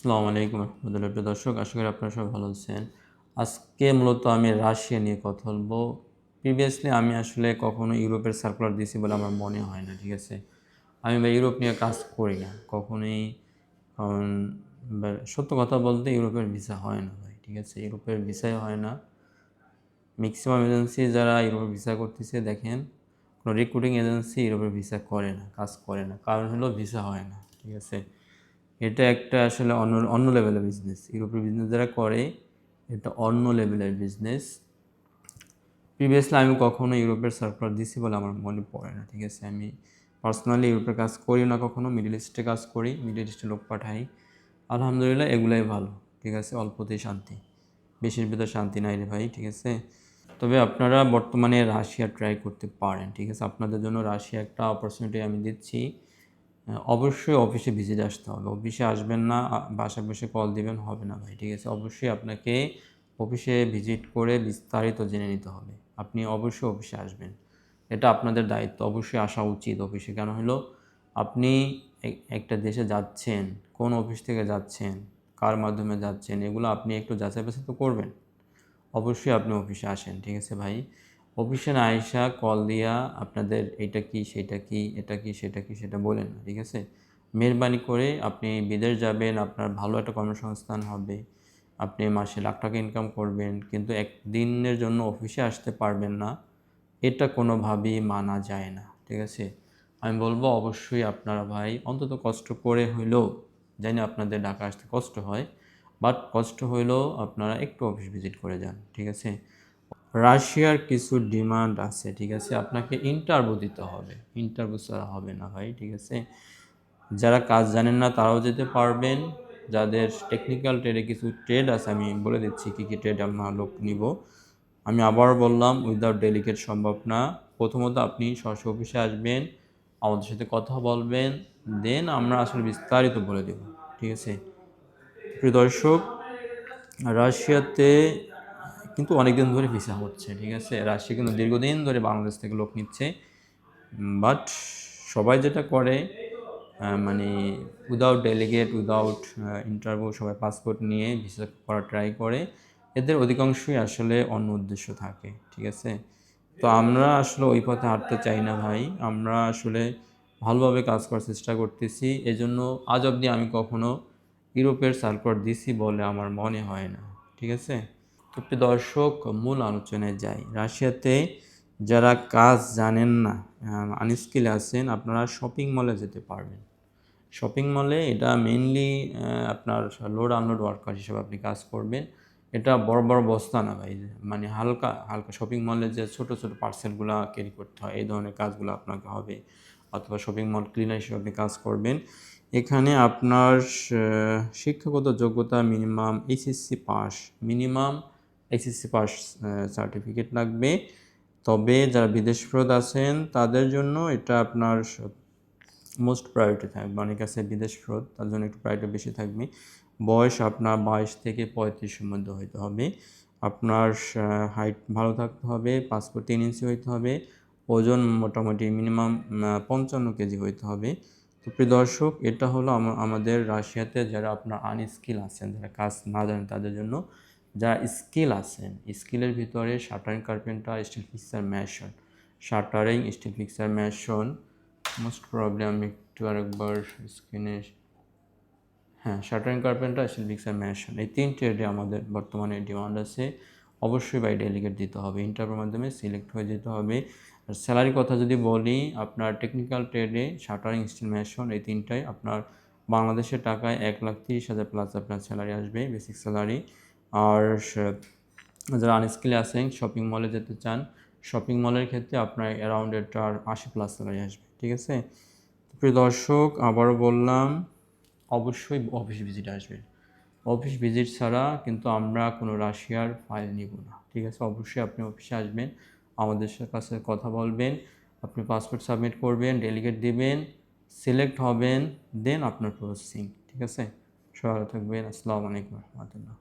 আসসালামু আলাইকুম রহমতুল্লাহ। প্রিয় দর্শক, আশা করি আপনারা সবাই ভালো আছেন। আজকে মূলত আমি রাশিয়া নিয়ে কথা বলবো। প্রিভিয়াসলি আমি আসলে কখনো ইউরোপের সার্কুলার দিয়েছি বলে আমার মনে হয় না, ঠিক আছে। আমি ইউরোপ নিয়ে কাজ করি না কখনোই। কারণ সত্য কথা বলতে ইউরোপের ভিসা হয় না ভাই, ঠিক আছে। ইউরোপের ভিসাই হয় না। ম্যাক্সিমাম এজেন্সি যারা ইউরোপের ভিসা করতেছে, দেখেন কোনো রিক্রুটিং এজেন্সি ইউরোপের ভিসা করে না, কাজ করে না। কারণ হলো ভিসা হয় না, ঠিক আছে। এটা একটা আসলে অন্য অন্য লেভেলের বিজনেস। ইউরোপের বিজনেস যারা করে এটা অন্য লেভেলের বিজনেস। প্রিভিয়াসলি আমি কখনো ইউরোপের সার্কুলার দিছি বলে আমার মনে পড়ে না, ঠিক আছে। আমি পার্সোনালি ইউরোপের কাজ করি না কখনো, মিডল ইস্টে কাজ করি, মিডল ইস্টে লোক পাঠাই। আলহামদুলিল্লাহ এগুলাই ভালো, ঠিক আছে। অল্পতেই শান্তি, বেশির ভিতরে শান্তি নাই রে ভাই, ঠিক আছে। তবে আপনারা বর্তমানে রাশিয়া ট্রাই করতে পারেন, ঠিক আছে। আপনাদের জন্য রাশিয়া একটা অপরচুনিটি আমি দিচ্ছি। অবশ্যই অফিসে ভিজিট আসতে হবে। অফিসে আসবেন না, বাসায় বসে কল দিবেন, হবে না ভাই, ঠিক আছে। অবশ্যই আপনাকে অফিসে ভিজিট করে বিস্তারিত জেনে নিতে হবে। আপনি অবশ্যই অফিসে আসবেন, এটা আপনাদের দায়িত্ব। অবশ্যই আসা উচিত অফিসে। কেন হলো, আপনি একটা দেশে যাচ্ছেন, কোন অফিস থেকে যাচ্ছেন, কার মাধ্যমে যাচ্ছেন, এগুলো আপনি একটু যাচাই বাছাই তো করবেন। অবশ্যই আপনি অফিসে আসেন, ঠিক আছে ভাই। অফিসে না আইসা কল দিয়া আপনাদের এইটা কি সেটা কি, এটা কি সেটা কি সেটা বলেন না, ঠিক আছে। মেহরবানি করে আপনি বিদেশ যাবেন, আপনার ভালো একটা কর্মসংস্থান হবে, আপনি মাসে লাখ টাকা ইনকাম করবেন, কিন্তু একদিনের জন্য অফিসে আসতে পারবেন না, এটা কোনোভাবেই মানা যায় না, ঠিক আছে। আমি বলবো অবশ্যই আপনারা ভাই অন্তত কষ্ট করে হইলেও, জানি আপনাদের ঢাকা আসতে কষ্ট হয়, বাট কষ্ট হইলেও আপনারা একটু অফিস ভিজিট করে যান, ঠিক আছে। রাশিয়ার কিছু ডিমান্ড আছে, ঠিক আছে। আপনাকে ইন্টারভিউ দিতে হবে, ইন্টারভিউ ছাড়া হবে না ভাই, ঠিক আছে। যারা কাজ জানেন না তারাও যেতে পারবেন। যাদের টেকনিক্যাল ট্রেডে কিছু ট্রেড আছে, আমি বলে দিচ্ছি কী কী ট্রেড আমরা লোক নিব। আমি আবারও বললাম, উইদাউট ডেলিগেট সম্ভব না। প্রথমত আপনি সরাসরি অফিসে আসবেন, আমাদের সাথে কথা বলবেন, দেন আমরা আসলে বিস্তারিত বলে দেব, ঠিক আছে। প্রিয় দর্শক, রাশিয়াতে কিন্তু অনেকদিন ধরে ভিসা হচ্ছে, ঠিক আছে। রাশিয়া কিন্তু দীর্ঘদিন ধরে বাংলাদেশ থেকে লোক নিচ্ছে, বাট সবাই যেটা করে মানে উইদাউট ডেলিগেট, উইদাউট ইন্টারভিউ, সবাই পাসপোর্ট নিয়ে ভিসা করা ট্রাই করে। এদের অধিকাংশই আসলে অন্য উদ্দেশ্য থাকে, ঠিক আছে। তো আমরা আসলে ওই পথে হাঁটতে চাই না ভাই। আমরা আসলে ভালোভাবে কাজ করার চেষ্টা করতেছি। এজন্য আজ অবধি আমি কখনো ইউরোপের সার্কুলার দিছি বলে আমার মনে হয় না, ঠিক আছে। তো প্রিয় দর্শক, মূল আলোচনায় যাই। রাশিয়াতে যারা কাজ জানেন না, আনস্কিল আছেন, আপনারা শপিং মলে যেতে পারবেন। শপিং মলে এটা মেইনলি আপনার লোড আনলোড ওয়ার্কার হিসেবে আপনি কাজ করবেন। এটা বড় বড় বস্তা না ভাই, মানে হালকা হালকা শপিং মলে যে ছোট ছোট পার্সেলগুলো ক্যারি করতে হয়, এই ধরনের কাজগুলো আপনাকে হবে। অথবা শপিং মল ক্লিনার হিসেবে আপনি কাজ করবেন। এখানে আপনার শিক্ষাগত যোগ্যতা minimum HSC pass, minimum HSC pass certificate লাগবে। তবে যারা বিদেশ ফেরত আছেন তাদের জন্য এটা আপনার মোস্ট প্রায়োরিটি থাকবে। অনেক আছে বিদেশ ফেরত, তার জন্য একটু প্রায়োরিটি বেশি থাকবে। বয়স আপনার 22 থেকে 35-এর মধ্যে হইতে হবে। আপনার হাইট ভালো থাকতে হবে, পাসপোর্ট 3 ইঞ্চি হইতে হবে, ওজন মোটামুটি মিনিমাম 55 কেজি হইতে হবে। তো প্রিয় দর্শক, এটা হলো আমাদের রাশিয়াতে যারা আপনার আনস্কিল আছেন, যারা কাজ না জানেন তাদের জন্য। যারা স্কিল আছেন, স্কিলের ভিতরে shuttering carpenter, still fixer, mason. Shuttering, still fixer, mason, most probably আমি একটু আরেকবার স্ক্রিনে, হ্যাঁ, shuttering carpenter, still fixer, mason, এই 3 ট্রেডে আমাদের বর্তমানে ডিমান্ড আছে। অবশ্যই বাই ডেলিগেট দিতে হবে, ইন্টারভিউর মাধ্যমে সিলেক্ট হয়ে যেতে হবে। আর স্যালারির কথা যদি বলি, আপনার টেকনিক্যাল ট্রেডে শাটারিং, স্টিল, ম্যাশন এই 3টায় আপনার বাংলাদেশের টাকায় 1,30,000 প্লাস আপনার স্যালারি আসবে, বেসিক স্যালারি। আর যারা আনস্কিলে আছেন, শপিং মলে যেতে চান, শপিং মলের ক্ষেত্রে আপনার অ্যারাউন্ড এটার 80 প্লাস স্যালারি আসবে, ঠিক আছে। প্রিয় দর্শক, আবারও বললাম, অবশ্যই অফিস ভিজিট আসবেন। অফিস ভিজিট ছাড়া কিন্তু আমরা কোনো রাশিয়ার ফাইল নিব না, ঠিক আছে। অবশ্যই আপনি অফিসে আসবেন, আমাদের কাছে কথা বলবেন, আপনি পাসপোর্ট সাবমিট করবেন, ডেলিগেট দিবেন, সিলেক্ট হবেন, দেন আপনার প্রসেসিং, ঠিক আছে। সহায়তা থাকবেন। আসসালামু আলাইকুম রহমতুল্লাহ।